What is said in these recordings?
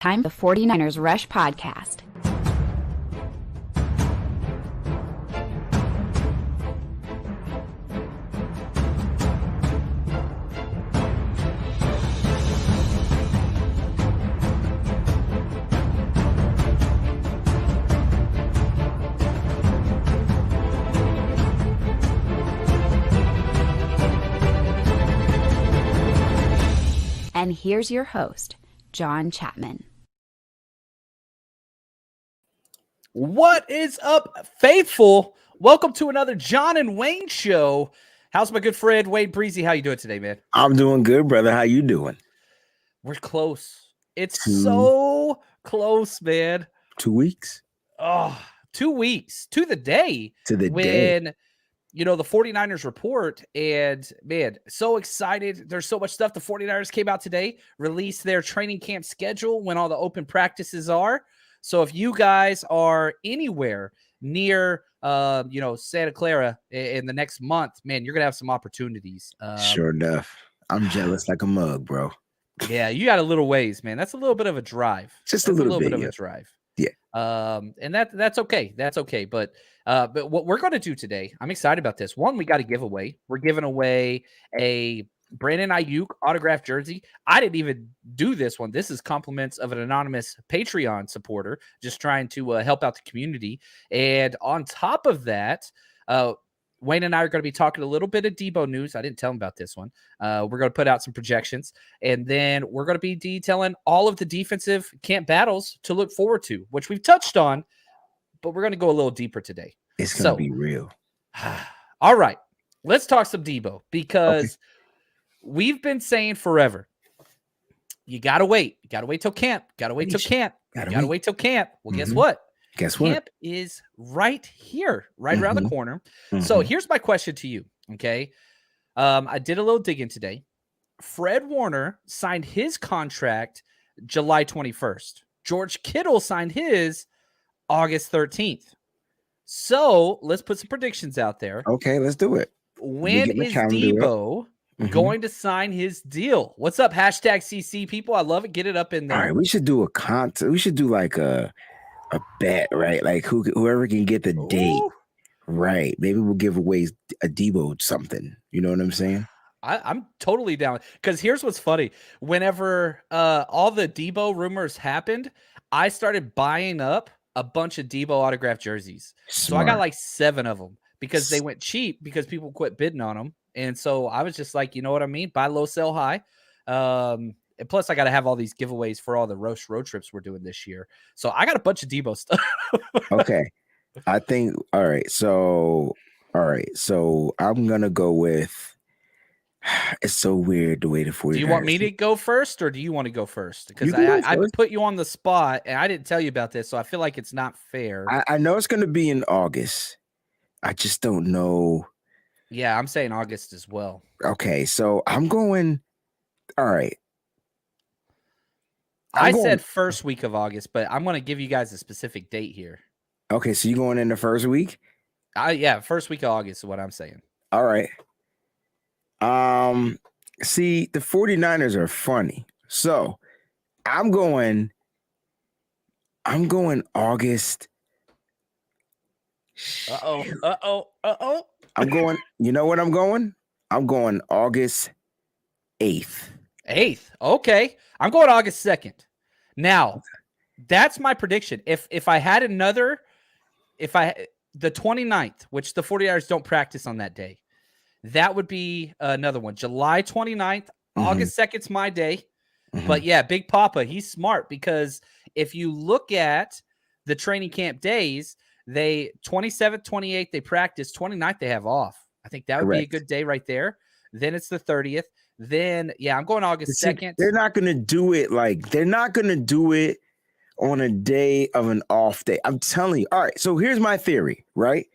Time for the 49ers Rush Podcast. And here's your host, John Chapman. What is up, faithful? Welcome to another John and Wayne show. How's my good friend Wade Breezy? How you doing today, man? I'm doing good, brother. How you doing? We're close. It's so close, man. 2 weeks? Oh, 2 weeks to the day. When the 49ers report, and man, so excited. There's so much stuff. The 49ers came out today, released their training camp schedule when all the open practices are. So if you guys are anywhere near, Santa Clara in the next month, man, you're going to have some opportunities. Sure enough. I'm jealous like a mug, bro. Yeah, you got a little ways, man. That's a little bit of a drive. Just a little bit of a drive. Yeah. And that's okay. That's okay. But what we're going to do today, I'm excited about this. One, we got a giveaway. We're giving away a Brandon Ayuk autographed jersey. I didn't even do this one. This is compliments of an anonymous Patreon supporter, just trying to help out the community. And on top of that, Wayne and I are going to be talking a little bit of Deebo news. I didn't tell him about this one. We're going to put out some projections, and then we're going to be detailing all of the defensive camp battles to look forward to, which we've touched on, but we're going to go a little deeper today. It's going to be real. All right. Let's talk some Deebo, because we've been saying forever, you got to wait. You got to wait till camp. Got to wait till camp. Got to wait till camp. Well, guess what? Camp is right here, right around the corner. So here's my question to you, okay? I did a little digging today. Fred Warner signed his contract July 21st. George Kittle signed his August 13th. So let's put some predictions out there. Okay, let's do it. When is Deebo going to sign his deal? What's up? Hashtag CC people. I love it. Get it up in there. All right, we should do a contest. We should do like a bet, right? Like whoever can get the date, right? Maybe we'll give away a Deebo something. You know what I'm saying? I'm totally down, because here's what's funny. Whenever all the Deebo rumors happened, I started buying up a bunch of Deebo autographed jerseys. So I got like 7 of them because they went cheap because people quit bidding on them. And so I was just like, you know what I mean? Buy low, sell high. And plus, I got to have all these giveaways for all the road trips we're doing this year. So I got a bunch of Deebo stuff. Okay. I think, all right. So I'm going to go with, it's so weird the way the 49ers. Do you want me to go first, or do you want to go first? Because I put you on the spot, and I didn't tell you about this, so I feel like it's not fair. I know it's going to be in August. I just don't know. Yeah, I'm saying August as well. Okay, so I'm going, all right. I said first week of August, but I'm going to give you guys a specific date here. Okay, so you're going in the first week? Yeah, first week of August is what I'm saying. All right. See, the 49ers are funny. So I'm going August. I'm going, you know what I'm going? I'm going August 8th. 8th. Okay. I'm going August 2nd. Now, that's my prediction. If I had the 29th, which the 49ers don't practice on that day, that would be another one. July 29th, August 2nd's my day. But yeah, Big Papa, he's smart, because if you look at the training camp days, 27th, 28th, they practice, 29th, they have off. I think that would be a good day right there. Then it's the 30th. Then, yeah, I'm going August 2nd. They're not going to do it on a day of an off day. I'm telling you. All right, so here's my theory, right?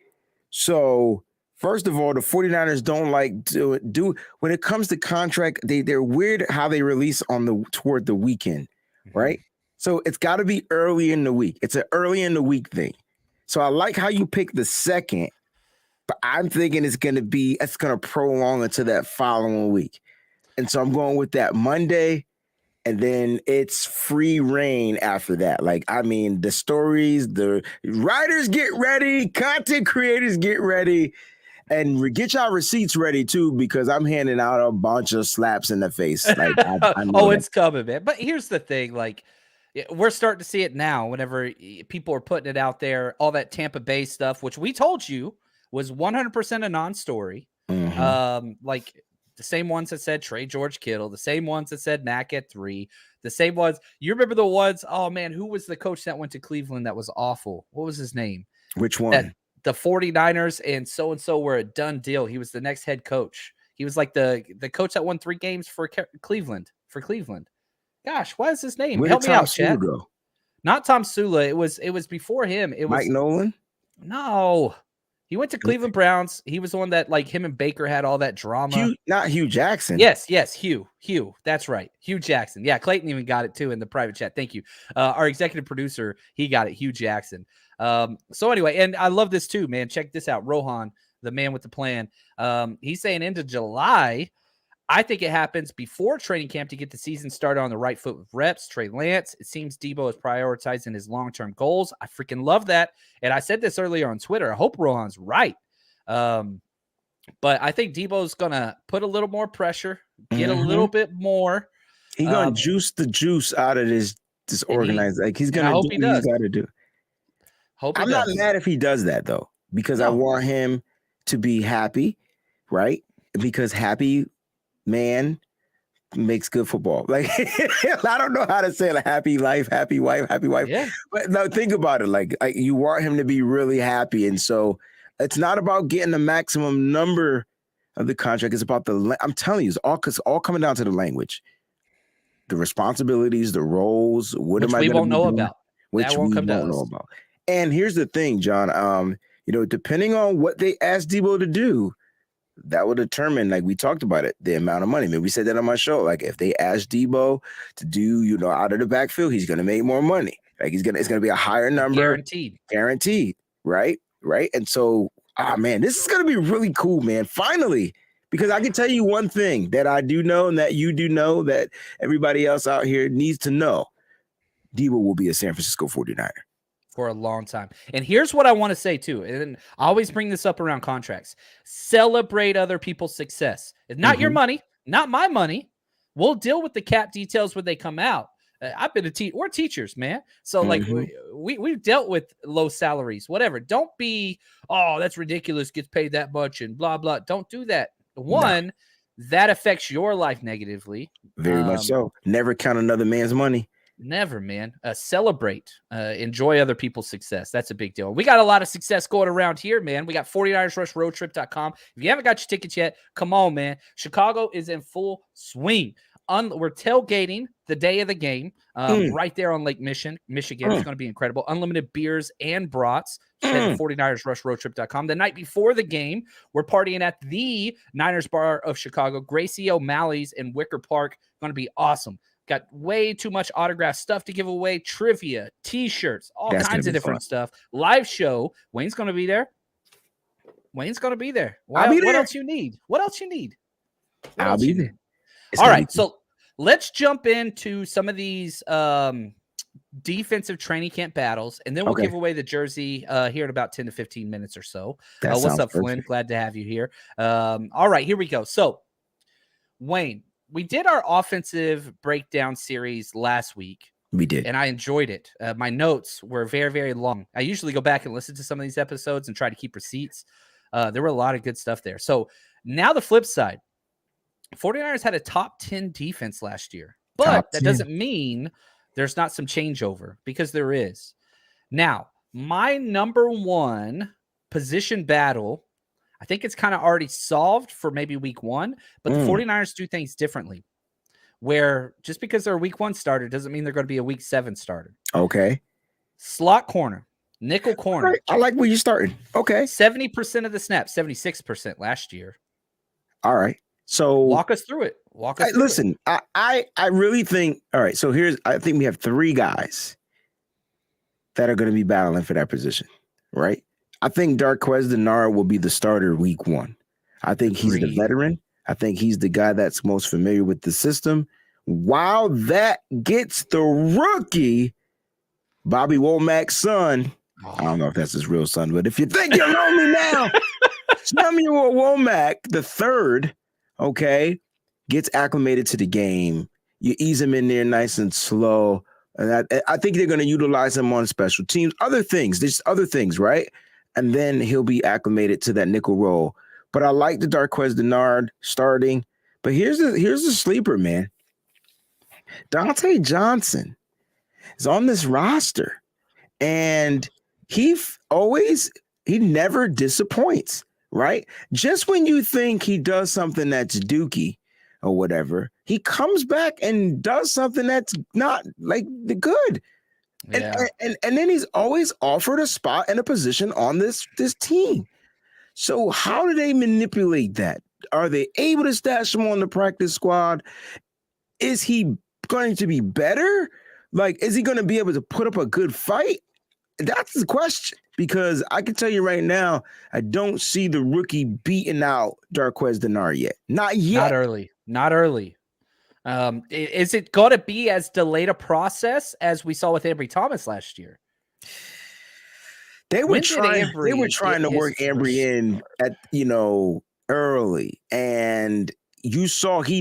So, first of all, the 49ers don't like to do when it comes to contract, they're weird how they release toward the weekend, right? So it's got to be early in the week. It's an early in the week thing. So I like how you pick the 2nd, but I'm thinking it's going to prolong into that following week. And so I'm going with that Monday, And then it's free reign after that. Like, I mean, the stories, the writers get ready, content creators get ready, and get y'all receipts ready too, because I'm handing out a bunch of slaps in the face. Like, I know Oh, that. it's coming, man. But here's the thing, like, we're starting to see it now whenever people are putting it out there, all that Tampa Bay stuff, which we told you was 100% a non-story. Like the same ones that said trade George Kittle, the same ones that said Mac at 3, the same ones. You remember the ones, oh man, who was the coach that went to Cleveland that was awful? What was his name? Which one? That the 49ers and so were a done deal. He was the next head coach. He was like the coach that won 3 games for Cleveland. Gosh, what is his name? Where Help did me Tom out, Chad. Sula go? Not Tom Sula. It was before him. It was Mike Nolan? No. He went to Cleveland Browns. He was the one that, like, him and Baker had all that drama. Not Hugh Jackson. Yes, Hugh. That's right. Hugh Jackson. Yeah, Clayton even got it too in the private chat. Thank you. Our executive producer, he got it. Hugh Jackson. So anyway, and I love this too, man. Check this out. Rohan, the man with the plan. He's saying into July. I think it happens before training camp to get the season started on the right foot with reps. Trey Lance, it seems Deebo is prioritizing his long-term goals. I freaking love that. And I said this earlier on Twitter. I hope Rohan's right. But I think Deebo's going to put a little more pressure, get a little bit more. He's going to juice the juice out of this organized. Like, he's going to do what he's got to do. I'm not mad if he does that, though, because I want him to be happy, right? Because happy man makes good football. Like, I don't know how to say it. A happy life, happy wife. Yeah. But no, think about it. Like you want him to be really happy. And so it's not about getting the maximum number of the contract. It's about I'm telling you, it's all coming down to the language, the responsibilities, the roles. What am I going to know about? Which we won't know about. And here's the thing, John, depending on what they ask Deebo to do, that will determine, like we talked about it, the amount of money. Maybe we said that on my show. Like, if they ask Deebo to do, out of the backfield, he's going to make more money. Like, it's going to be a higher number. Guaranteed. Right. And so, man, this is going to be really cool, man. Finally, because I can tell you one thing that I do know and that you do know that everybody else out here needs to know. Deebo will be a San Francisco 49er. For a long time. And here's what I want to say too. And I always bring this up around contracts. Celebrate other people's success. It's not your money, not my money. We'll deal with the cap details when they come out. I've been we're teachers, man. So like we've dealt with low salaries, whatever. Don't be, oh, that's ridiculous, gets paid that much and blah, blah. Don't do that. One, that affects your life negatively. Very much so. Never count another man's money. Never, man. Celebrate. Enjoy other people's success. That's a big deal. We got a lot of success going around here, man. We got 49ersrushroadtrip.com. If you haven't got your tickets yet, come on, man. Chicago is in full swing. We're tailgating the day of the game right there on Lake Michigan. It's going to be incredible. Unlimited beers and brats. Check 49ersrushroadtrip.com. The night before the game, we're partying at the Niners Bar of Chicago. Gracie O'Malley's in Wicker Park. Going to be awesome. Got way too much autograph stuff to give away, trivia, T-shirts, all kinds of different stuff. Live show. Wayne's going to be there. What else you need? I'll be there. All right, so let's jump into some of these defensive training camp battles, and then we'll give away the jersey here in about 10 to 15 minutes or so. What's up, Flynn? Glad to have you here. All right, here we go. So, Wayne, we did our offensive breakdown series last week. We did. And I enjoyed it. My notes were very, very long. I usually go back and listen to some of these episodes and try to keep receipts. There were a lot of good stuff there. So now the flip side. 49ers had a top 10 defense last year. But that doesn't mean there's not some changeover, because there is. Now, my number one position battle, I think it's kind of already solved for maybe week 1, but the 49ers do things differently, where just because they're a week 1 starter doesn't mean they're going to be a week 7 starter. Okay. Slot corner, nickel corner. Right. I like where you're starting. Okay. 70% of the snaps, 76% last year. All right. So walk us through it. Listen, I really think, all right. So I think we have 3 guys that are going to be battling for that position, right? I think Darqueze Dennard will be the starter week 1. I think he's the veteran. I think he's the guy that's most familiar with the system. while that gets the rookie, Bobby Womack's son. I don't know if that's his real son, but if you think you know me now, Samuel Womack the third, okay, gets acclimated to the game. You ease him in there nice and slow. And I think they're going to utilize him on special teams. There's other things, right? And then he'll be acclimated to that nickel role. But I like the Darqueze Dennard starting. But here's the sleeper, man. Dante Johnson is on this roster. And he never disappoints, right? Just when you think he does something that's dookie or whatever, he comes back and does something that's not like the good. Yeah. And then he's always offered a spot and a position on this team. So how do they manipulate that? Are they able to stash him on the practice squad? Is he going to be better? Like, is he going to be able to put up a good fight? That's the question, because I can tell you right now, I don't see the rookie beating out Darqueze Dennard yet. Not yet. Not early. Is it going to be as delayed a process as we saw with Ambry Thomas last year? They were trying to work Ambry in at, early, and you saw he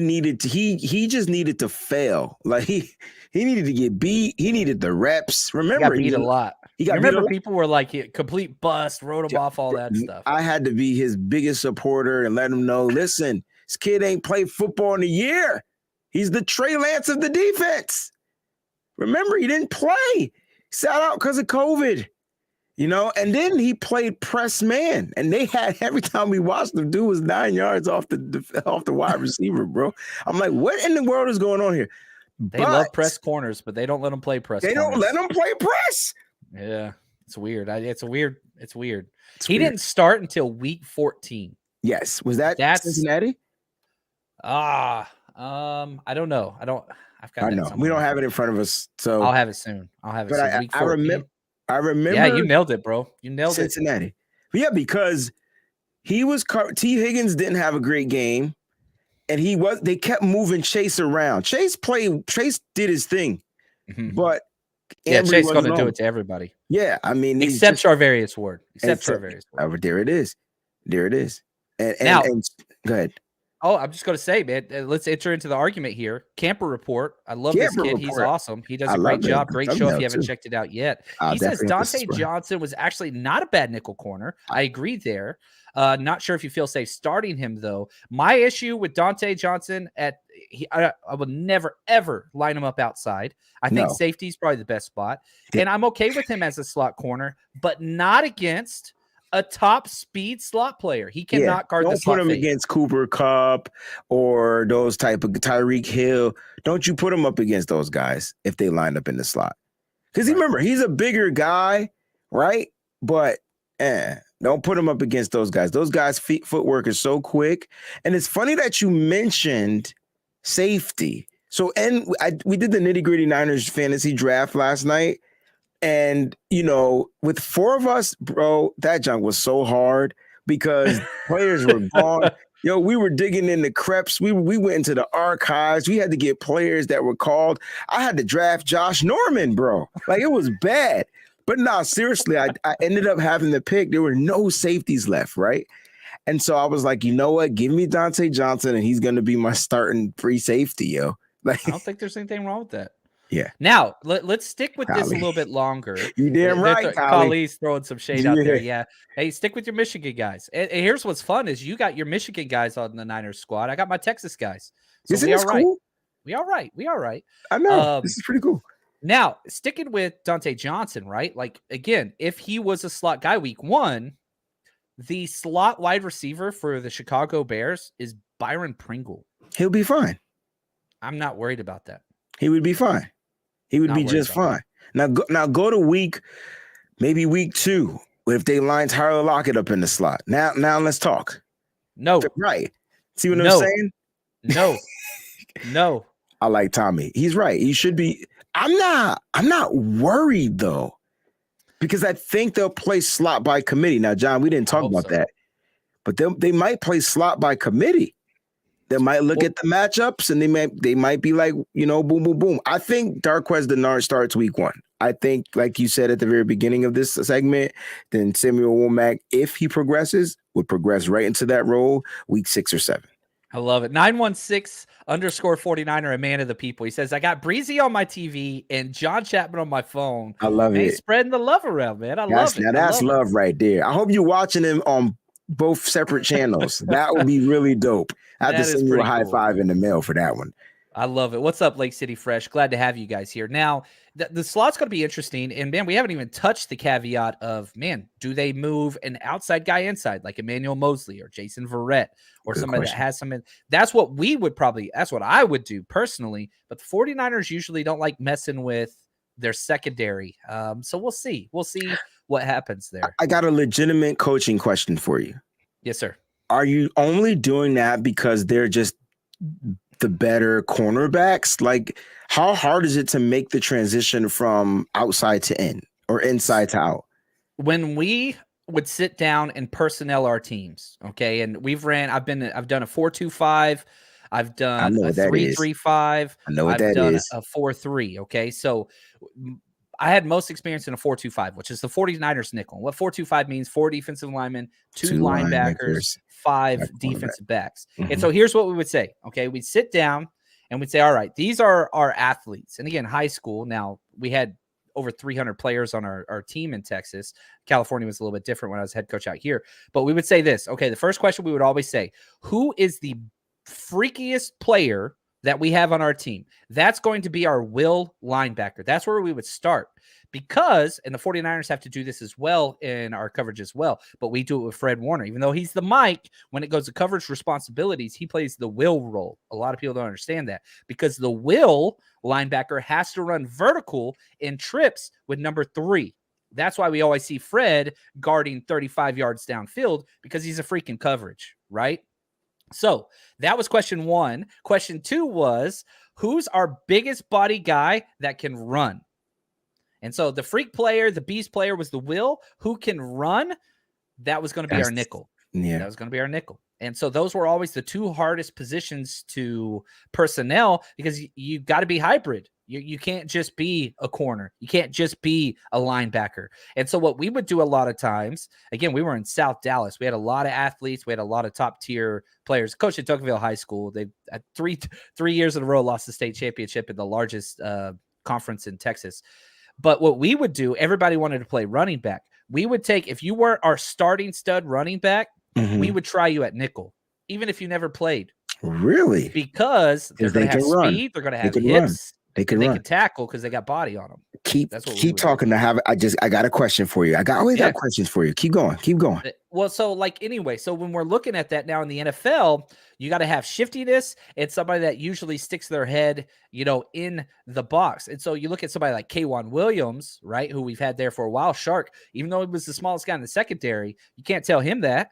just needed to fail. Like he needed to get beat. He needed the reps. Remember, he got beat a lot. Remember, people were like, complete bust, wrote him off, all that stuff. I had to be his biggest supporter and let him know, listen, this kid ain't played football in a year. He's the Trey Lance of the defense. Remember, he didn't play. He sat out because of COVID, and then he played press man. And they had, every time we watched him, dude was 9 yards off the wide receiver, bro. I'm like, what in the world is going on here? They love press corners, but they don't let them play press corners. They don't let them play press. Yeah, it's weird. It's weird. He didn't start until week 14. Yes. Was that's Cincinnati? I don't know. I know. We don't have it in front of us, so I'll have it soon. But I remember. Yeah, you nailed it, bro. You nailed Cincinnati. But yeah, because he was T. Higgins didn't have a great game, and they kept moving Chase around. Chase did his thing, but Chase is going to do it to everybody. Yeah, I mean, except Charvarius Ward. Charvarius Ward. There it is. And now, go ahead. Oh, I'm just going to say, man, let's enter into the argument here. Camper Report. I love this kid. He's awesome. He does a great job. Great show if you haven't checked it out yet. He says Dante Johnson was actually not a bad nickel corner. I agree there. Not sure if you feel safe starting him, though. My issue with Dante Johnson, I would never, ever line him up outside. I think safety is probably the best spot. And I'm okay with him as a slot corner, but not against a top speed slot player. He cannot guard the slot. Don't put him against Cooper Kupp or those type of Tyreek Hill. Don't you put him up against those guys if they line up in the slot. Because remember, he's a bigger guy, right? But don't put him up against those guys. Those guys' footwork is so quick. And it's funny that you mentioned safety. So, we did the nitty-gritty Niners fantasy draft last night. And, with four of us, bro, that junk was so hard because players were gone. We were digging in the creps. We went into the archives. We had to get players that were called. I had to draft Josh Norman, bro. Like, it was bad. But no, seriously, I ended up having the pick. There were no safeties left, right? And so I was like, you know what? Give me Dante Johnson, and he's going to be my starting free safety, yo. Like, I don't think there's anything wrong with that. Yeah. Now, let's stick with this a little bit longer. You damn right, Kali's throwing some shade out there. Yeah. Hey, stick with your Michigan guys. And here's what's fun is you got your Michigan guys on the Niners squad. I got my Texas guys. So Isn't this cool? We all right. I know. This is pretty cool. Now, sticking with Dante Johnson, right? Like, again, if he was a slot guy week 1, the slot wide receiver for the Chicago Bears is Byron Pringle. He'll be fine. I'm not worried about that. He would be fine. He would be just fine. Now go to maybe week 2, if they line Tyler Lockett up in the slot. Now let's talk. No. Right. See what I'm saying? No. I like Tommy. He's right. He should be. I'm not worried though, because I think they'll play slot by committee. Now, John, we didn't talk about that, but they might play slot by committee. They might look at the matchups and they might be like, boom, boom, boom. I think Darqueze Dennard starts week 1. I think, like you said at the very beginning of this segment, then Samuel Womack, if he progresses, would progress right into that role week 6 or 7. I love it. 916_49er, a man of the people. He says, I got Breezy on my TV and John Chapman on my phone. I love it. He's spreading the love around, man. I love it. Now that's love right there. I hope you're watching him on both separate channels. That would be really dope. I have to send you a high five in the mail for that one. I love it. What's up, Lake City Fresh? Glad to have you guys here. Now, the slot's going to be interesting. And, man, we haven't even touched the caveat of, man, do they move an outside guy inside like Emmanuel Mosley or Jason Verrett or somebody that has some – that's what we would probably – that's what I would do personally. But the 49ers usually don't like messing with their secondary. So we'll see. We'll see what happens there. I got a legitimate coaching question for you. Yes, sir. Are you only doing that because they're just the better cornerbacks? Like, how hard is it to make the transition from outside to in or inside to out? When we would sit down and personnel our teams, okay, and I've done a 4-2-5, I've done a 3-3-5, I know what that is. A 4-3. Okay, so I had most experience in a 4-2-5, which is the 49ers nickel. What 4-2-5 means: 4 defensive linemen, 2 linebackers, 5 defensive backs. Mm-hmm. And so here's what we would say. Okay, we'd sit down and we'd say, all right, these are our athletes. And again, high school. Now, we had over 300 players on our team in Texas. California was a little bit different when I was head coach out here. But we would say this. Okay, the first question we would always say, who is the freakiest player that we have on our team? That's going to be our will linebacker. That's where we would start, because, and the 49ers have to do this as well in our coverage as well, but we do it with Fred Warner. Even though he's the Mike, when it goes to coverage responsibilities, he plays the will role. A lot of people don't understand that, because the will linebacker has to run vertical in trips with number 3. That's why we always see Fred guarding 35 yards downfield, because he's a freaking coverage, right? So that was question 1. Question 2 was, who's our biggest body guy that can run? And so the freak player, the beast player was the will. Who can run? That was going to be our nickel. Yeah, that was going to be our nickel. And so those were always the 2 hardest positions to personnel, because you got to be hybrid. You can't just be a corner. You can't just be a linebacker. And so what we would do a lot of times, again, we were in South Dallas. We had a lot of athletes. We had a lot of top tier players. Coach at Tocqueville High School. They had three years in a row lost the state championship in the largest conference in Texas. But what we would do, everybody wanted to play running back. We would take, if you weren't our starting stud running back, we would try you at nickel, even if you never played. Really? Because they're going to have speed. They're going to have hips. They can tackle because they got body on them. Keep talking. I got a question for you. I always got questions for you. Keep going. Well, so anyway, so when we're looking at that now in the NFL, you got to have shiftiness and somebody that usually sticks their head, in the box. And so you look at somebody like K'Wan Williams, right, who we've had there for a while, Shark, even though he was the smallest guy in the secondary, you can't tell him that.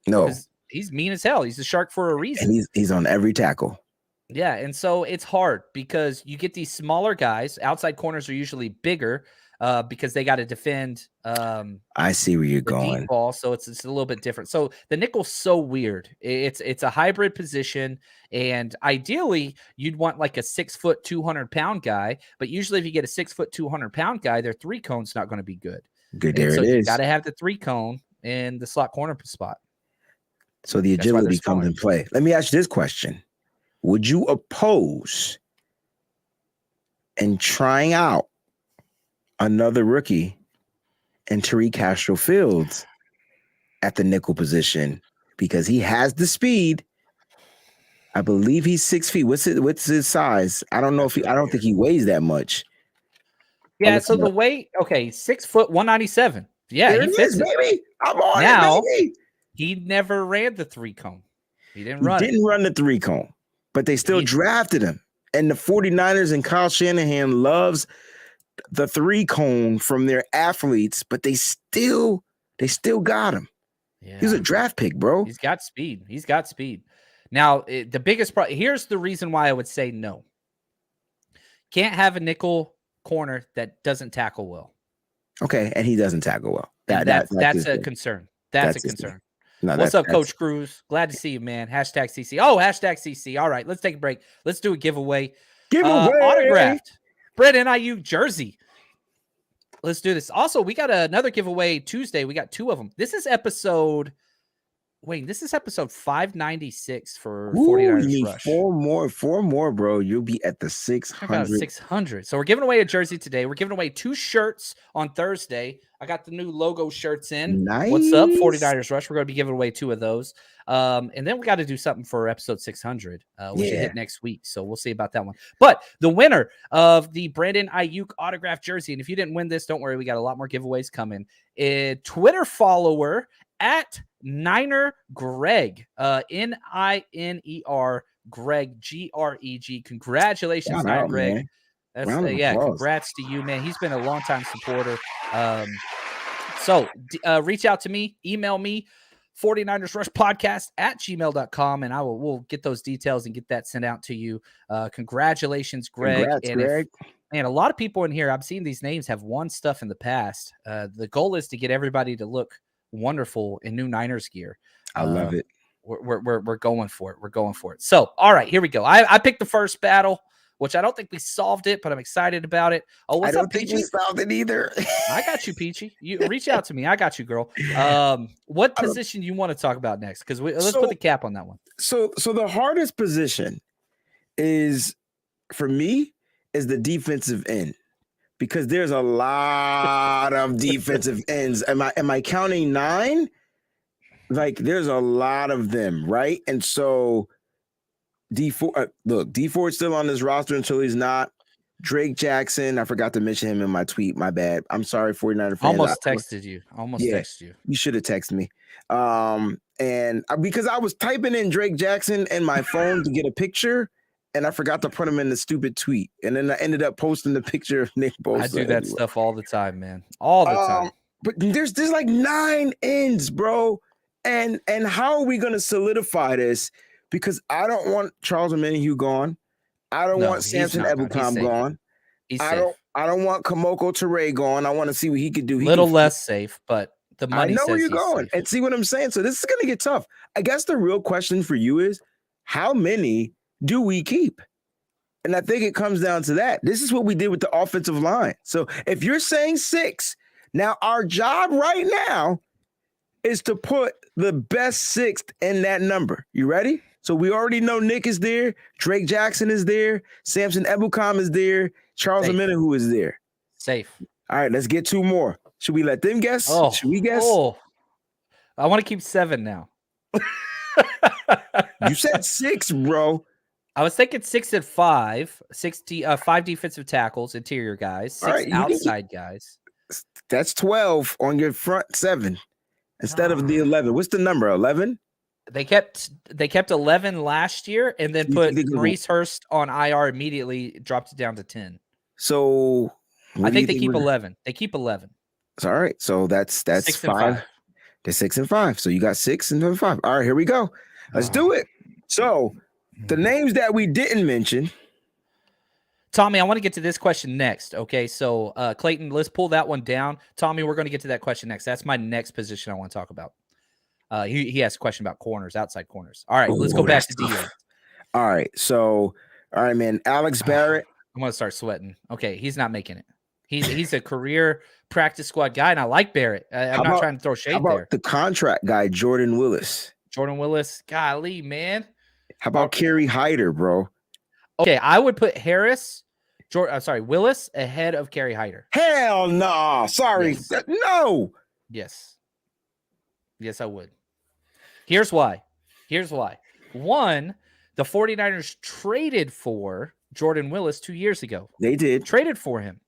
No. He's mean as hell. He's a Shark for a reason. And he's on every tackle. Yeah, and so it's hard because you get these smaller guys. Outside corners are usually bigger because they got to defend. I see where you're going. Deep ball, so it's a little bit different. So the nickel's so weird. It's a hybrid position, and ideally you'd want like a 6 foot 200-pound guy. But usually, if you get a 6 foot 200-pound guy, their 3 cone's not going to be good. Good, there it is. You got to have the 3 cone in the slot corner spot. So the agility comes in play. Let me ask you this question. Would you oppose in trying out another rookie and Tariq Castro-Fields at the nickel position, because he has the speed? I believe he's 6 feet. What's his size? I don't know I don't think he weighs that much. Yeah, so the weight, 6 foot 197. Yeah, there he fits, baby. I'm on now, it, baby. He never ran the 3 cone. He didn't run the 3 cone. But they still drafted him. And the 49ers and Kyle Shanahan loves the 3 cone from their athletes, but they still got him. Yeah. He's a draft pick, bro. He's got speed. Now, the biggest problem, here's the reason why I would say no. Can't have a nickel corner that doesn't tackle well. Okay, and he doesn't tackle well. That's a concern. That's a concern. No, What's up, Coach Cruz? Glad to see you, man. Hashtag CC. Oh, hashtag CC. All right, let's take a break. Let's do a giveaway. Autographed Brandon Ayuk jersey. Let's do this. Also, we got another giveaway Tuesday. We got 2 of them. This is episode 596 for 49ers Rush. 4 more, bro. You'll be at the 600. 600. So we're giving away a jersey today. We're giving away 2 shirts on Thursday. I got the new logo shirts in. Nice. What's up, 49ers Rush? We're going to be giving away 2 of those. And then we got to do something for episode 600, which will hit next week. So we'll see about that one. But the winner of the Brandon Ayuk autographed jersey, and if you didn't win this, don't worry. We got a lot more giveaways coming. Twitter follower at Niner Greg, Niner Greg, Greg. Congratulations, Niner Greg. Man. That's congrats to you, man. He's been a longtime supporter. So reach out to me, email me, 49ers Rush Podcast at gmail.com, and we'll get those details and get that sent out to you. Congratulations, Greg. Greg. And a lot of people in here, I've seen these names have won stuff in the past. The goal is to get everybody to look wonderful in new Niners gear. I love it. We're going for it. We're going for it. So, all right, here we go. I picked the first battle, which I don't think we solved it, but I'm excited about it. Oh, what's up, Peachy? I don't think we solved it either. I got you, Peachy. You reach out to me. I got you, girl. What position you want to talk about next? Because let's put the cap on that one. So the hardest position is, for me, is the defensive end. Because there's a lot of defensive ends. Am I counting 9? Like, there's a lot of them, right? And so D Ford's still on this roster until he's not. Drake Jackson, I forgot to mention him in my tweet. My bad. I'm sorry, 49er fans. Almost texted you. Texted you. You should have texted me. And because I was typing in Drake Jackson in my phone to get a picture, and I forgot to put him in the stupid tweet. And then I ended up posting the picture of Nick Bosa. I do that stuff all the time, man. All the time. But there's like 9 ends, bro. And how are we going to solidify this? Because I don't want Charles Omenihu gone. I don't want Samson Ebukam gone. I don't want Kamoko Ture gone. I want to see what he could do. Little less safe, but the money. I know where you're going. And see what I'm saying? So this is going to get tough. I guess the real question for you is, how many do we keep? And I think it comes down to that. This is what we did with the offensive line. So if you're saying 6, now our job right now is to put the best 6th in that number. You ready? So we already know Nick is there. Drake Jackson is there. Samson Ebukam is there. Charles Omenihu is there. Safe. All right, let's get 2 more. Should we let them guess? Should we guess? I want to keep 7 now. You said 6, bro. I was thinking 6 and 5, 5 defensive tackles, interior guys, 6 outside guys. That's 12 on your front 7 instead of the 11. What's the number? 11? They kept 11 last year and then put Maurice Hurst on IR immediately, dropped it down to 10. So I think they keep 11. They keep 11. All right. So that's 6 5. and 5. They're 6 and 5. So you got 6 and 5. All right, here we go. Let's do it. So the names that we didn't mention. Tommy, I want to get to this question next. Okay, so Clayton, let's pull that one down. Tommy, we're going to get to that question next. That's my next position I want to talk about. He asked a question about corners, outside corners. All right, let's go back to DA. All right, man. Alex Barrett. I'm going to start sweating. Okay, he's not making it. He's a career practice squad guy, and I like Barrett. I'm not trying to throw shade there. The contract guy, Jordan Willis. Golly, man. How about Kerry Hyder, bro? Okay, I would put Willis ahead of Kerry Hyder. Hell no. Nah. Sorry. Yes. No. Yes, I would. Here's why. One, the 49ers traded for Jordan Willis 2 years ago. They did. Traded for him.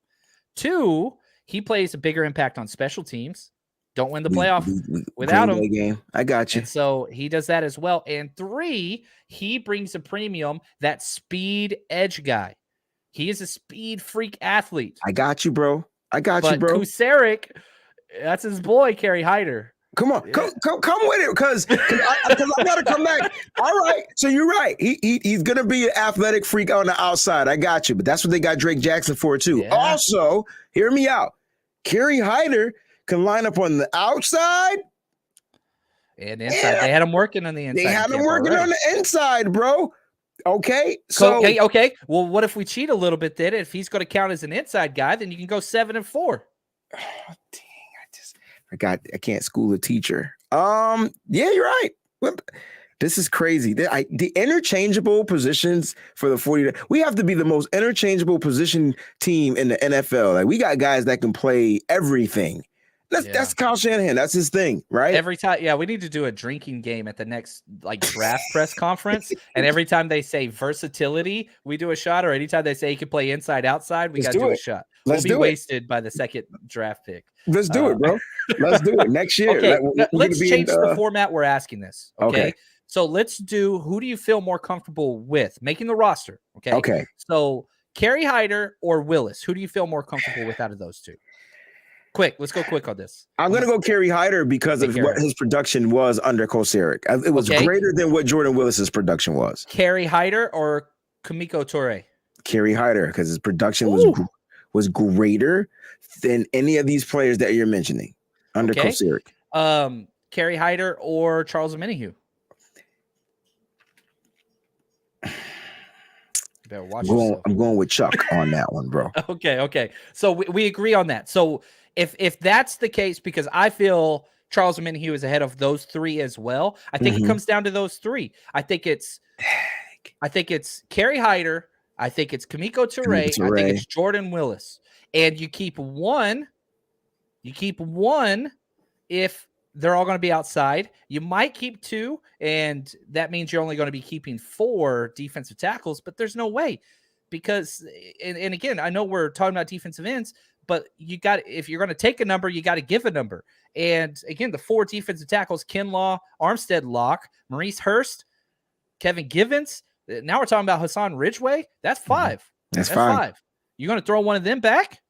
2, he plays a bigger impact on special teams. Don't win the playoff without him. Game. I got you. And so he does that as well. And 3, he brings a premium, that speed edge guy. He is a speed freak athlete. I got you, bro. But Kusaric, that's his boy, Kerry Hyder. Come on, come with it, because I gotta come back. All right, so you're right. He's gonna be an athletic freak on the outside. I got you, but that's what they got Drake Jackson for too. Yeah. Also, hear me out. Kerry Hyder can line up on the outside And inside, they had him working on the inside. They had him working on the inside, bro. Okay, so okay. Well, what if we cheat a little bit? Then, if he's going to count as an inside guy, then you can go 7-4. Oh, dang! I can't school a teacher. Yeah, you're right. This is crazy. The interchangeable positions for the 40. We have to be the most interchangeable position team in the NFL. Like, we got guys that can play everything. That's Kyle Shanahan. That's his thing, right? Every time, we need to do a drinking game at the next draft press conference. And every time they say versatility, we do a shot. Or anytime they say he can play inside, outside, we got to do a shot. We'll be wasted by the second draft pick. Let's do it, bro. Let's do it next year. Okay, let's change the format we're asking this. Okay. So let's do, who do you feel more comfortable with making the roster? Okay. So Kerry Hyder or Willis, who do you feel more comfortable with out of those two? Quick, let's go quick on this. I'm going to go Kerry Hyder because of what his production was under Kosaric. It was greater than what Jordan Willis's production was. Kerry Hyder or Kamiko Toure? Kerry Hyder, because his production was greater than any of these players that you're mentioning under Kosaric. Kerry Hyder or Charles Omenihu? I'm going with Chuck on that one, bro. Okay. So we agree on that. So if that's the case, because I feel Charles Omenihu is ahead of those three as well. I think it comes down to those three. I think it's Kerry Hyder. I think it's Kamiko Toure. I think it's Jordan Willis. And you keep one if they're all going to be outside. You might keep two, and that means you're only going to be keeping 4 defensive tackles, but there's no way, because and again, I know we're talking about defensive ends, but if you're going to take a number, you got to give a number. And again, the 4 defensive tackles: Kinlaw, Armstead, Locke, Maurice Hurst, Kevin Givens. Now we're talking about Hassan Ridgeway. That's 5. That's 5. You're going to throw one of them back?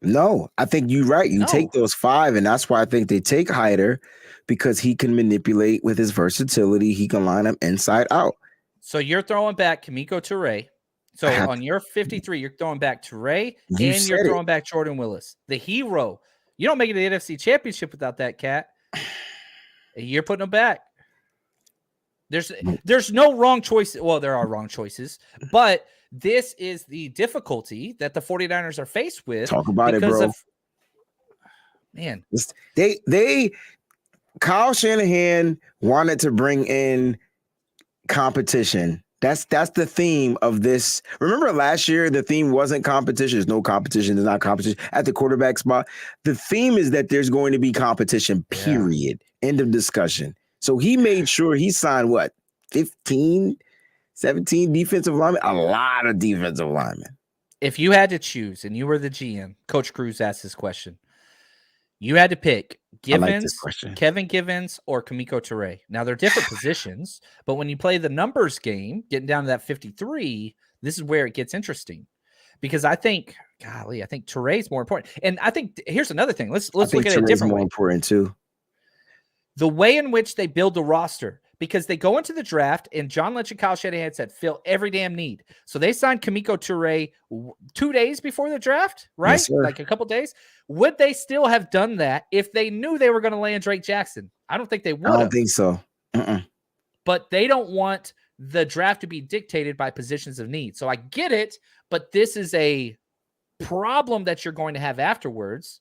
No, I think you're right. You take those 5, and that's why I think they take Hyder, because he can manipulate with his versatility. He can line up inside out. So you're throwing back Kamiko Toure. So on your 53, you're throwing back Toure, and you're throwing back Jordan Willis, the hero. You don't make it to the NFC Championship without that cat. You're putting him back. There's no wrong choice. Well, there are wrong choices, but this is the difficulty that the 49ers are faced with. Talk about it, bro. Man, Kyle Shanahan wanted to bring in competition. That's the theme of this. Remember last year, the theme wasn't competition. There's no competition. There's not competition at the quarterback spot. The theme is that there's going to be competition, period. End of discussion. So he made sure he signed 15, 17 defensive linemen? A lot of defensive linemen. If you had to choose and you were the GM, Coach Cruz asked this question. You had to pick Kevin Givens or Kamiko Toure. Now, they're different positions, but when you play the numbers game, getting down to that 53, this is where it gets interesting. Because I think Toure is more important. And I think here's another thing. Let's look at it a different way. More important too. The way in which they build the roster, because they go into the draft, and John Lynch and Kyle Shanahan said, fill every damn need. So they signed Kamiko Toure 2 days before the draft, right? Yes, like a couple days. Would they still have done that if they knew they were going to land Drake Jackson? I don't think they would. I don't think so. But they don't want the draft to be dictated by positions of need. So I get it, but this is a problem that you're going to have afterwards,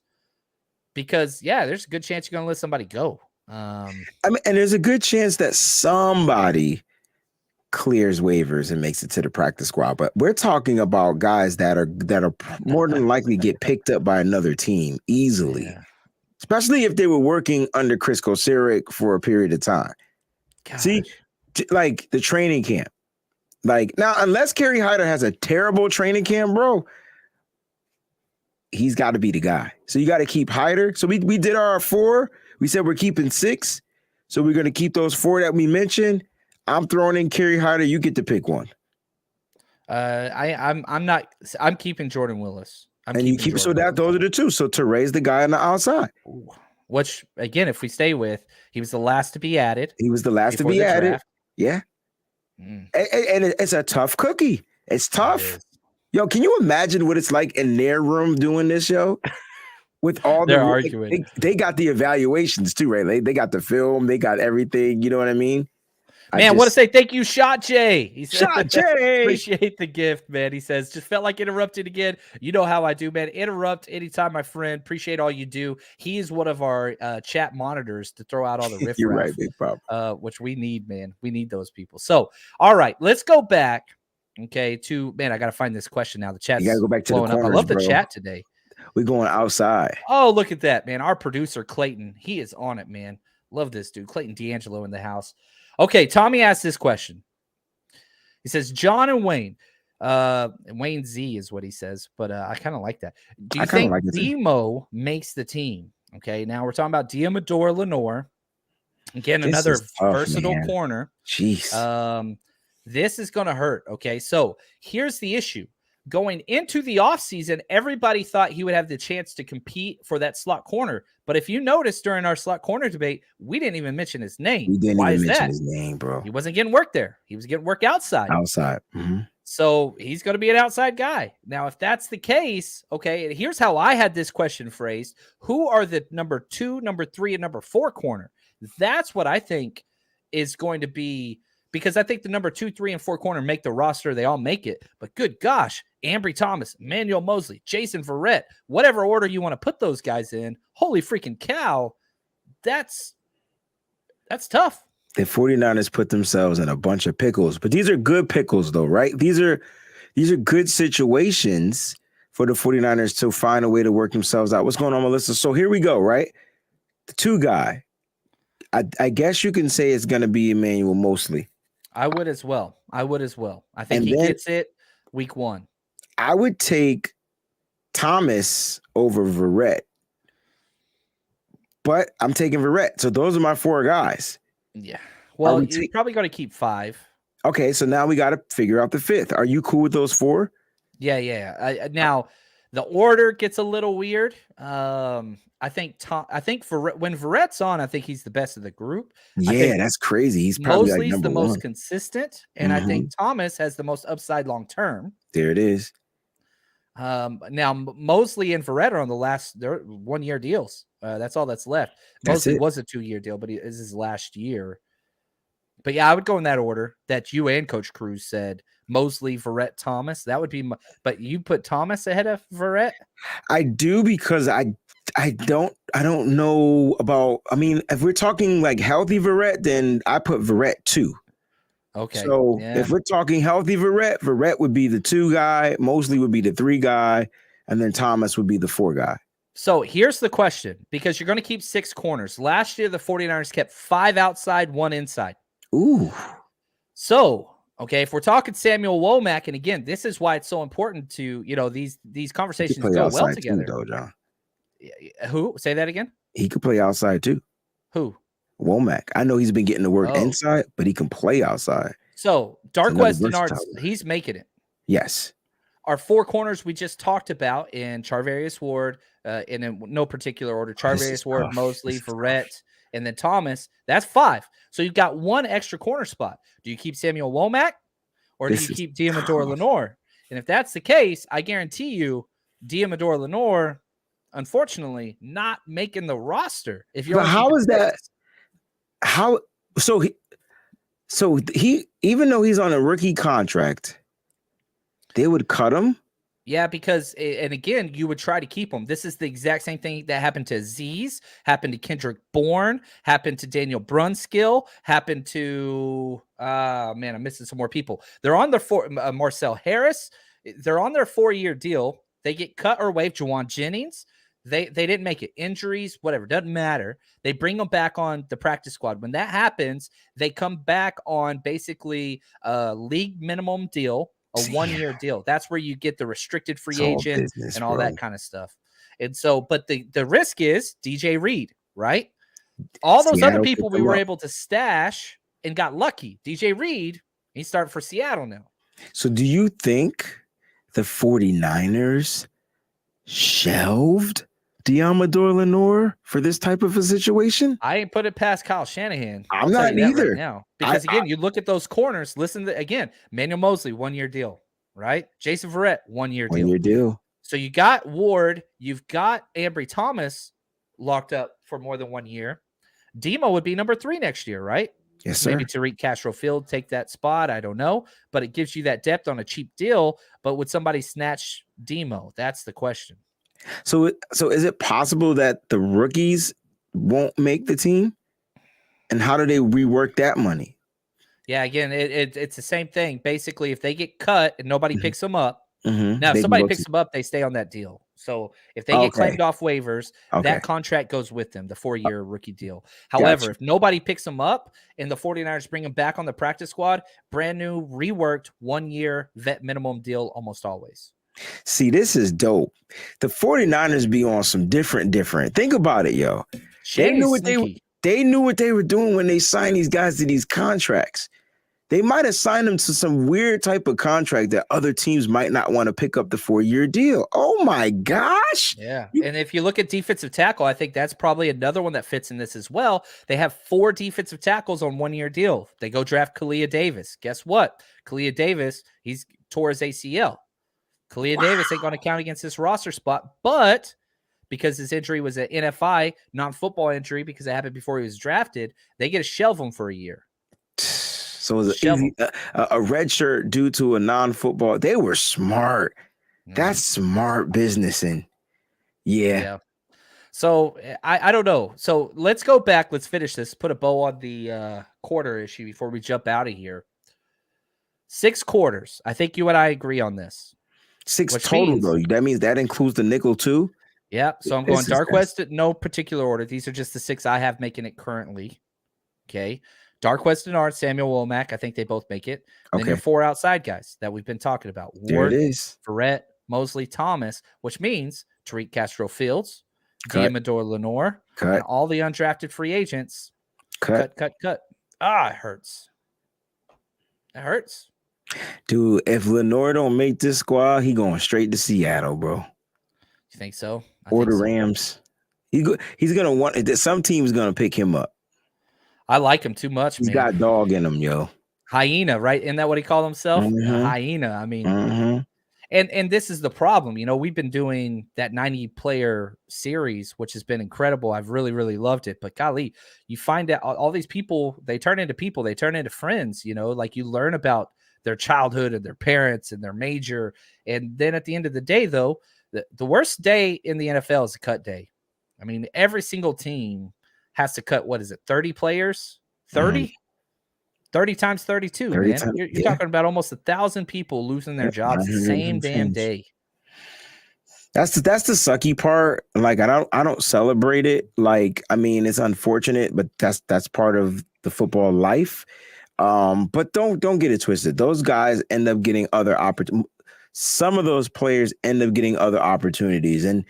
because there's a good chance you're going to let somebody go. And there's a good chance that somebody clears waivers and makes it to the practice squad. But we're talking about guys that are more than likely get picked up by another team easily, especially if they were working under Chris Kosaric for a period of time. Gosh. See, like the training camp. Like now, unless Kerry Hyder has a terrible training camp, bro, he's got to be the guy. So you got to keep Hyder. So we did our 4. We said we're keeping 6, so we're going to keep those 4 that we mentioned. I'm throwing in Kerry Hyder. You get to pick one. I'm keeping Jordan Willis. Those are the 2. So to raise the guy on the outside. Which again, if we stay with, he was the last to be added. Draft. Yeah. And it's a tough cookie. It's tough. Yo, can you imagine what it's like in their room doing this, yo? with all They're the arguing. they got the evaluations too, right? They got the film, they got everything. You know what I mean? Man, I want to say thank you, Shot Jay. He said, Shot Jay. Appreciate the gift, man. He says, just felt like interrupted again. You know how I do, man. Interrupt anytime, my friend. Appreciate all you do. He is one of our chat monitors to throw out all the riffraff. You're right, big pop. Which we need, man. We need those people. So, all right, let's go back. Okay, to man, I got to find this question now. The chat's you got to go back to the corners, up. I love the bro. chat today. We're going outside. Oh, look at that, man. Our producer, Clayton, he is on it, man. Love this dude. Clayton D'Angelo in the house. Okay, Tommy asked this question. He says, John and Wayne. Wayne Z is what he says, but I kind of like that. Do you think Demo makes the team? Okay, now we're talking about Diamador Lenore. Again, this another versatile corner. Jeez. This is going to hurt. Okay, so here's the issue. Going into the offseason, everybody thought he would have the chance to compete for that slot corner. But if you notice during our slot corner debate, we didn't even mention his name. We didn't even mention his name, bro. He wasn't getting work there. He was getting work outside. Mm-hmm. So he's going to be an outside guy. Now, if that's the case, okay, here's how I had this question phrased. Who are the number 2, number 3, and number 4 corner? That's what I think is going to be, because I think the number 2, 3, and 4 corner make the roster. They all make it. But good gosh, Ambry Thomas, Emmanuel Mosley, Jason Verrett, whatever order you want to put those guys in, holy freaking cow, that's tough. The 49ers put themselves in a bunch of pickles, but these are good pickles though, right? These are good situations for the 49ers to find a way to work themselves out. What's going on, Melissa? So here we go, right? The 2 guy. I guess you can say it's going to be Emmanuel Mosley. I would as well. I think he gets it week 1. I would take Thomas over Verrett, but I'm taking Verrett. So those are my 4 guys. Yeah. Well, you're probably going to keep 5. Okay, so now we got to figure out the 5th. Are you cool with those 4? Yeah. Now the order gets a little weird. I think when Verrett's on, I think he's the best of the group. Yeah, that's crazy. He's probably Mosley's like the number most 1. consistent, and I think Thomas has the most upside long term. There it is. Now Mosley and Verrett are on the last 1-year deals. That's all that's left. Mosley was a 2-year deal, but this is his last year. But yeah, I would go in that order that you and Coach Cruz said. Mosley, Verrett, Thomas. That would be but you put Thomas ahead of Verrett? I do, because I don't know about, I mean, if we're talking like healthy Verrett, then I put Verrett 2. Okay. So if we're talking healthy Verrett would be the 2 guy, Mosley would be the 3 guy, and then Thomas would be the 4 guy. So here's the question, because you're going to keep 6 corners. Last year, the 49ers kept 5 outside, 1 inside. Ooh. So, okay, if we're talking Samuel Womack, and again, this is why it's so important to, these conversations go well together. Too, though, John. Who? Say that again? He could play outside too. Who? Womack. I know he's been getting to work inside, but he can play outside. So Dark West Denard, he's making it. Yes. Our 4 corners we just talked about in Charvarius Ward, in no particular order. Charvarius Ward, Mosley, Verrett, and then Thomas. That's 5. So you've got 1 extra corner spot. Do you keep Samuel Womack, or do you keep Diamador Lenore? And if that's the case, I guarantee you, Diamador Lenore, unfortunately, not making the roster. If you're, how is that? How so? He even though he's on a rookie contract, they would cut him. Yeah, because, and again, you would try to keep him. This is the exact same thing that happened to Aziz, happened to Kendrick Bourne, happened to Daniel Brunskill, happened to, I'm missing some more people. They're on their Marcel Harris. They're on their 4-year deal. They get cut or waived. Juwan Jennings. They didn't make it. Injuries, whatever, doesn't matter. They bring them back on the practice squad. When that happens, they come back on basically a league minimum deal, a 1-year deal. That's where you get the restricted free agent and all that kind of stuff. And so, but the risk is DJ Reed, right? All those other people we were able to stash and got lucky. DJ Reed, he's starting for Seattle now. So do you think the 49ers shelved Diamador Lenore for this type of a situation? I ain't put it past Kyle Shanahan. I'm not either. Right now. Because again, you look at those corners, listen to again, Manuel Mosley, 1-year deal, right? Jason Verrett, 1-year deal. 1-year deal. So you got Ward, you've got Ambry Thomas locked up for more than 1 year. Demo would be number 3 next year, right? Yes, sir. Maybe Tariq Castro-Field take that spot. I don't know, but it gives you that depth on a cheap deal. But would somebody snatch Demo? That's the question. So is it possible that the rookies won't make the team? And how do they rework that money? Yeah, again, it's the same thing. Basically, if they get cut and nobody picks them up, now if They can somebody go picks to- them up, they stay on that deal. So if they get claimed off waivers, Okay. that contract goes with them, the 4-year rookie deal. However, Gotcha. if nobody picks them up and the 49ers bring them back on the practice squad, brand new, reworked 1-year vet minimum deal almost always. See, this is dope. The 49ers be on some different. Think about it, yo. They knew what they knew what they were doing when they signed these guys to these contracts. They might have signed them to some weird type of contract that other teams might not want to pick up the 4-year deal. Oh my gosh. Yeah. And if you look at defensive tackle, I think that's probably another one that fits in this as well. They have 4 defensive tackles on 1-year deal. They go draft Kalia Davis. Guess what? Kalia Davis, he's tore his ACL. Kalia Davis ain't going to count against this roster spot, but because his injury was an NFI, non-football injury, because it happened before he was drafted, they get to shelve him for a year. So it was a red shirt due to a non-football. They were smart. That's smart business. And yeah. So I don't know. So let's go back. Let's finish this. Put a bow on the quarter issue before we jump out of here. 6 quarters. I think you and I agree on this. 6 total, though. That means that includes the nickel too? Yeah. So I'm going Dark West at no particular order. These are just the 6 I have making it currently. Okay. Dark West and Art, Samuel Womack, I think they both make it. Then your 4 outside guys that we've been talking about. Ward, there it is. Verrett, Mosley, Thomas, which means Tariq Castro-Fields, Diamador Lenore, and all the undrafted free agents. Cut. Ah, it hurts. It hurts. Dude, if Lenore don't make this squad, he going straight to Seattle, bro. You think so? Or the Rams. He's going to want – some team's going to pick him up. I like him too much, He's got dog in him, yo. Hyena, right? Isn't that what he called himself? Hyena. I mean, and this is the problem. You know, we've been doing that 90-player series, which has been incredible. I've really, really loved it. But golly, you find out all these people, they turn into people. They turn into friends, you know, like you learn about their childhood and their parents and their major. And then at the end of the day, though, the worst day in the NFL is a cut day. I mean, every single team has to cut, 30 players? 30? 30 times 32, 30 man. You're talking about almost 1,000 people losing their jobs the same damn day. That's the sucky part. Like I don't celebrate it. Like, I mean, it's unfortunate, but that's part of the football life. But don't get it twisted. Those guys end up getting other opportunities. Some of those players end up getting other opportunities. And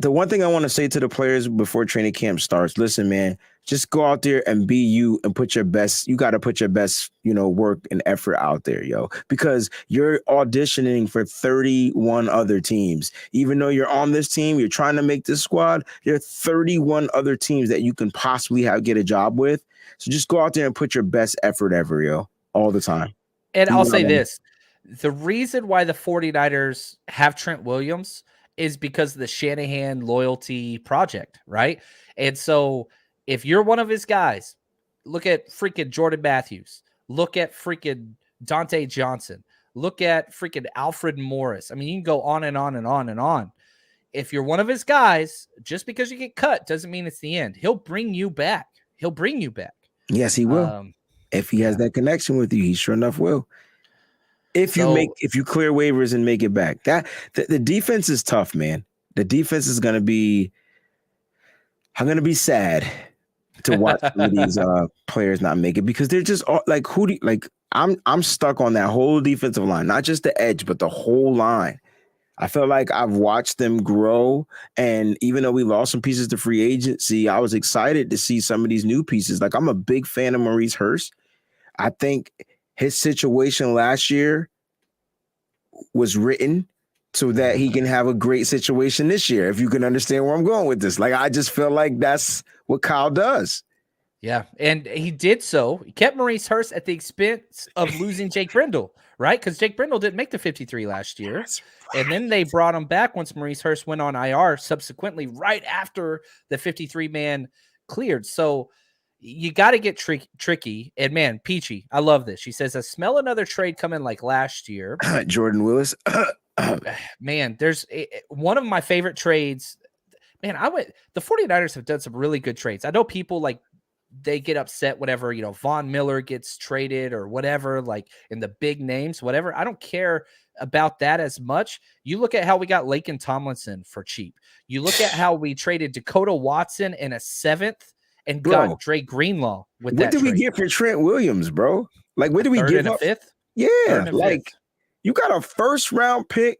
the one thing I want to say to the players before training camp starts, listen, man, just go out there and be you and put your best. You got to put your best, work and effort out there, yo, because you're auditioning for 31 other teams. Even though you're on this team, you're trying to make this squad. There are 31 other teams that you can possibly get a job with. So just go out there and put your best effort ever, yo, all the time. And I'll say this. The reason why the 49ers have Trent Williams is because of the Shanahan loyalty project, right? And so if you're one of his guys, look at freaking Jordan Matthews, look at freaking Dante Johnson, look at freaking Alfred Morris. I mean, you can go on and on and on and on. If you're one of his guys, just because you get cut doesn't mean it's the end. He'll bring you back. Yes, he will. If he has that connection with you, he sure enough will. If you clear waivers and make it back, the defense is tough, man. The defense is going to be. I'm going to be sad to watch some of these players not make it because they're just like I'm stuck on that whole defensive line, not just the edge, but the whole line. I feel like I've watched them grow, and even though we lost some pieces to free agency, I was excited to see some of these new pieces. Like I'm a big fan of Maurice Hurst. I think his situation last year was written so that he can have a great situation this year. If you can understand where I'm going with this, like I just feel like that's what Kyle does. Yeah, and he did so. He kept Maurice Hurst at the expense of losing Jake Brendel, right? Because Jake Brindle didn't make the 53 last year. That's And then they brought him back once Maurice Hurst went on IR subsequently, right after the 53-man cleared. So you got to get tricky. And man, Peachy, I love this. She says, I smell another trade coming like last year. Jordan Willis. Man, there's one of my favorite trades. Man, the 49ers have done some really good trades. I know people like they get upset whenever, Von Miller gets traded or whatever, like in the big names, whatever. I don't care about that as much. You look at how we got Laken Tomlinson for cheap. You look at how we traded Dakota Watson in a 7th and got Dre Greenlaw with that. What did we get for Trent Williams, bro? Like, what did we give up? 5th? Yeah, like 5th. You got a first-round pick,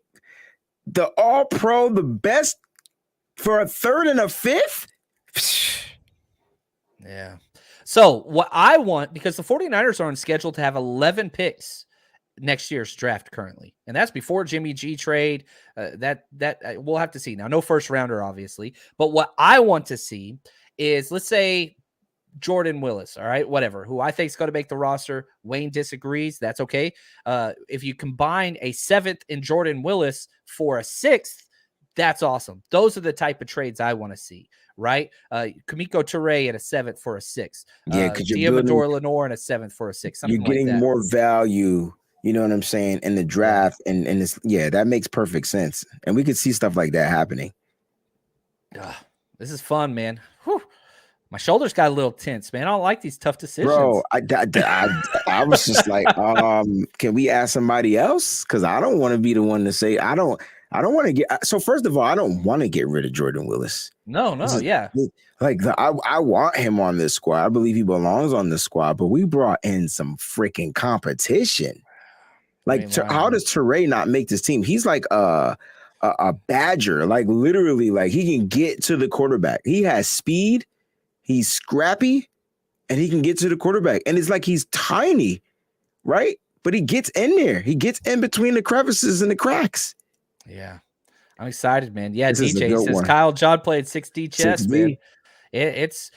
the All-Pro, the best for a 3rd and a 5th? Yeah. So what I want, because the 49ers are on schedule to have 11 picks next year's draft currently, and that's before Jimmy G trade. That we'll have to see. Now, no first rounder, obviously, but what I want to see is, let's say Jordan Willis, all right, whatever, who I think is going to make the roster. Wayne disagrees. That's okay. If you combine a 7th in Jordan Willis for a 6th, that's awesome. Those are the type of trades I want to see, right? Kamiko Toure in a 7th for a 6th. Yeah, because Diamador Lenore in a 7th for a 6th. You're getting like more value, you know what I'm saying, in the draft, and this, that makes perfect sense. And we could see stuff like that happening. This is fun, man. Whew. My shoulders got a little tense, man. I don't like these tough decisions. Bro, I was just like, can we ask somebody else? Because I don't want to be the one to say I don't want to get. So first of all, I don't want to get rid of Jordan Willis. No, yeah. Like I want him on this squad. I believe he belongs on this squad. But we brought in some freaking competition. Like, how does Toure not make this team? He's like a badger. Like, literally, like, he can get to the quarterback. He has speed. He's scrappy, and he can get to the quarterback. And it's like he's tiny, right? But he gets in there. He gets in between the crevices and the cracks. Yeah. I'm excited, man. Yeah, this DJ says Kyle John played 6D chess, 6D. Man. It's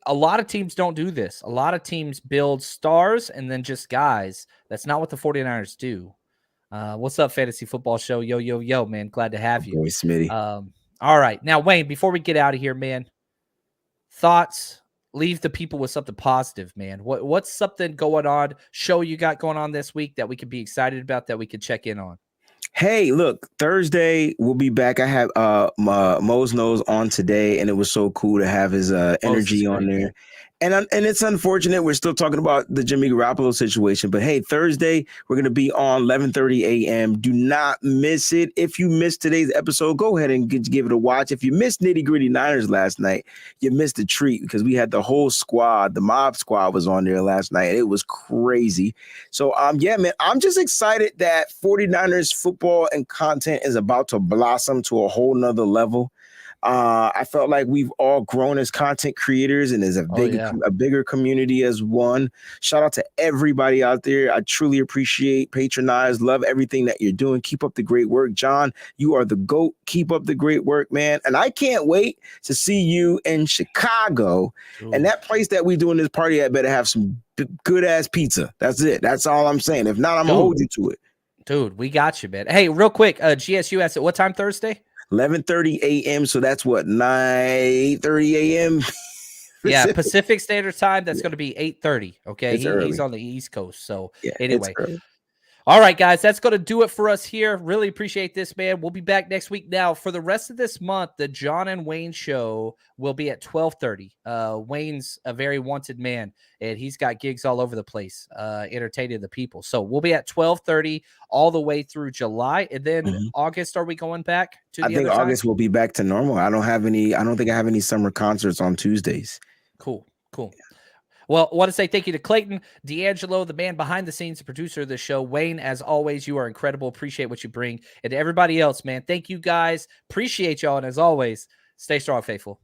a lot of teams don't do this. A lot of teams build stars and then just guys. That's not what the 49ers do. What's up, Fantasy Football Show? Yo, man. Glad to have you. Boy, Smitty. All right. Now, Wayne, before we get out of here, man, thoughts, leave the people with something positive, man. What's something going on, show you got going on this week that we could be excited about, that we could check in on? Hey, look, Thursday we'll be back. I have Mo's Nose on today, and it was so cool to have his energy on there. And it's unfortunate we're still talking about the Jimmy Garoppolo situation, but hey, Thursday we're gonna be on 11:30 a.m. Do not miss it. If you missed today's episode, go ahead and give it a watch. If you missed Nitty Gritty Niners last night, you missed a treat, because we had the whole squad. The Mob Squad was on there last night. It was crazy. So yeah, man, I'm just excited that 49ers football and content is about to blossom to a whole nother level. I felt like we've all grown as content creators, and there's a bigger community as one. Shout out to everybody out there. I truly appreciate, patronize, love everything that you're doing. Keep up the great work. John, you are the GOAT. Keep up the great work, man. And I can't wait to see you in Chicago. Ooh. And that place that we doing this party at better have some good ass pizza. That's it. That's all I'm saying. If not, I'm gonna hold you to it. Dude, we got you, man. Hey, real quick, GSU at what time Thursday? 11:30 a.m. So that's what, 9:30 a.m. Yeah, Pacific Standard Time. That's going to be 8:30. Okay, he's on the East Coast. So anyway, all right, guys, that's going to do it for us here. Really appreciate this, man. We'll be back next week. Now, for the rest of this month, the John and Wayne show will be at 12:30. Wayne's a very wanted man, and he's got gigs all over the place, entertaining the people. So we'll be at 12:30 all the way through July, and then August. Are we going back to? I think August will be back to normal. I don't think I have any summer concerts on Tuesdays. Cool. Well, I want to say thank you to Clayton, D'Angelo, the man behind the scenes, the producer of the show. Wayne, as always, you are incredible. Appreciate what you bring. And to everybody else, man, thank you guys. Appreciate y'all. And as always, stay strong, faithful.